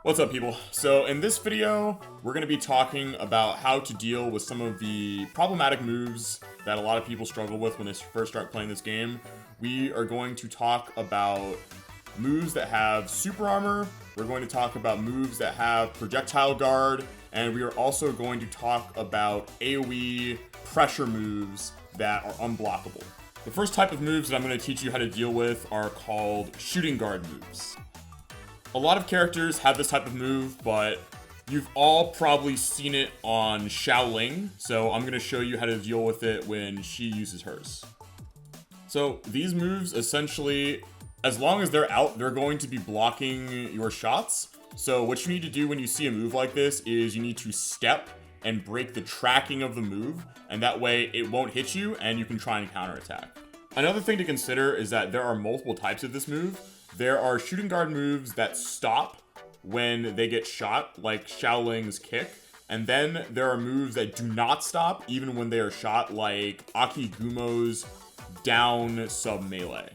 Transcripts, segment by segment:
What's up, people? So in this video, we're going to be talking about how to deal with some of the problematic moves that a lot of people struggle with when they first start playing this game. We are going to talk about moves that have super armor, we're going to talk about moves that have projectile guard, and we are also going to talk about AoE pressure moves that are unblockable. The first type of moves that I'm going to teach you how to deal with are called shooting guard moves. A lot of characters have this type of move, but you've all probably seen it on Xiaoling, so I'm going to show you how to deal with it when she uses hers. So these moves, essentially, as long as they're out, they're going to be blocking your shots. So what you need to do when you see a move like this is you need to step and break the tracking of the move, and that way it won't hit you and you can try and counterattack. Another thing to consider is that there are multiple types of this move. There are shooting guard moves that stop when they get shot, like Xiaoling's kick. And then there are moves that do not stop even when they are shot, like Akigumo's down sub melee.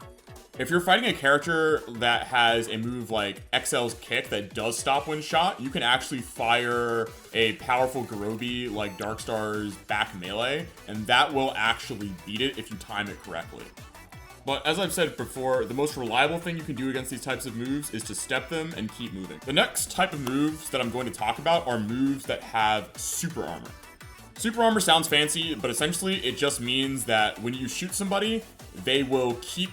If you're fighting a character that has a move like XL's kick that does stop when shot, you can actually fire a powerful Garobi like Darkstar's back melee, and that will actually beat it if you time it correctly. But as I've said before, the most reliable thing you can do against these types of moves is to step them and keep moving. The next type of moves that I'm going to talk about are moves that have super armor. Super armor sounds fancy, but essentially it just means that when you shoot somebody, they will keep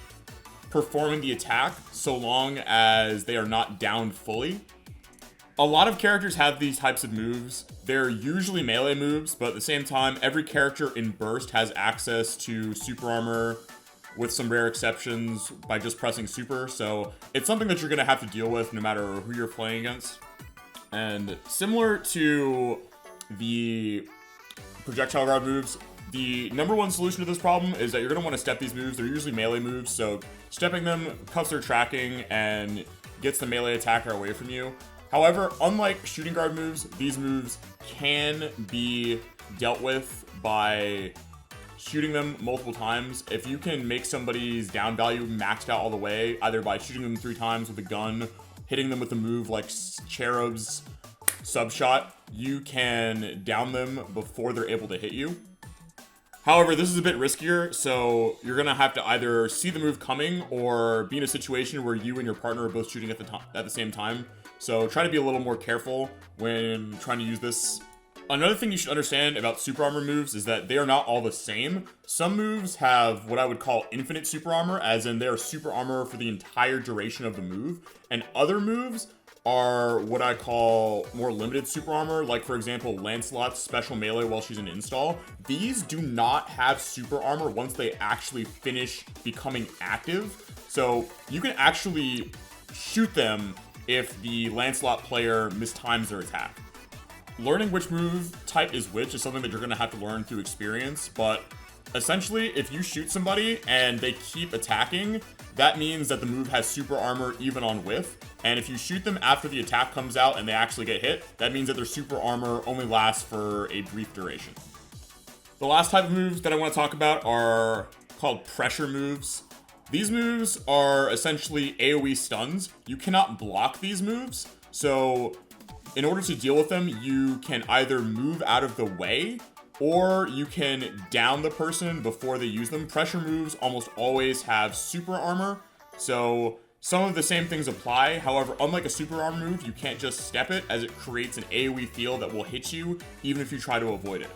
performing the attack so long as they are not downed fully. A lot of characters have these types of moves. They're usually melee moves, but at the same time, every character in Burst has access to super armor, with some rare exceptions by just pressing super, so it's something that you're going to have to deal with no matter who you're playing against. And similar to the projectile guard moves, the number one solution to this problem is that you're going to want to step these moves. They're usually melee moves, so stepping them cuts their tracking and gets the melee attacker away from you. However, unlike shooting guard moves, these moves can be dealt with by shooting them multiple times. If you can make somebody's down value maxed out all the way, either by shooting them 3 times with a gun, hitting them with a move like Cherub's sub shot, you can down them before they're able to hit you. However, this is a bit riskier, so you're gonna have to either see the move coming or be in a situation where you and your partner are both shooting at the same time. So try to be a little more careful when trying to use this. Another thing you should understand about super armor moves is that they are not all the same. Some moves have what I would call infinite super armor, as in they are super armor for the entire duration of the move. And other moves are what I call more limited super armor, like for example, Lancelot's special melee while she's in install. These do not have super armor once they actually finish becoming active. So you can actually shoot them if the Lancelot player mistimes their attack. Learning which move type is which is something that you're going to have to learn through experience, but essentially, if you shoot somebody and they keep attacking, that means that the move has super armor even on whiff, and if you shoot them after the attack comes out and they actually get hit, that means that their super armor only lasts for a brief duration. The last type of moves that I want to talk about are called pressure moves. These moves are essentially AoE stuns. You cannot block these moves, so in order to deal with them, you can either move out of the way or you can down the person before they use them. Pressure moves almost always have super armor, so some of the same things apply. However, unlike a super armor move, you can't just step it, as it creates an AoE field that will hit you even if you try to avoid it.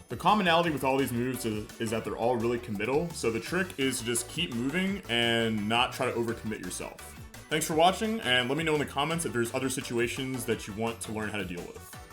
The commonality with all these moves is that they're all really committal, so the trick is to just keep moving and not try to overcommit yourself. Thanks for watching, and let me know in the comments if there's other situations that you want to learn how to deal with.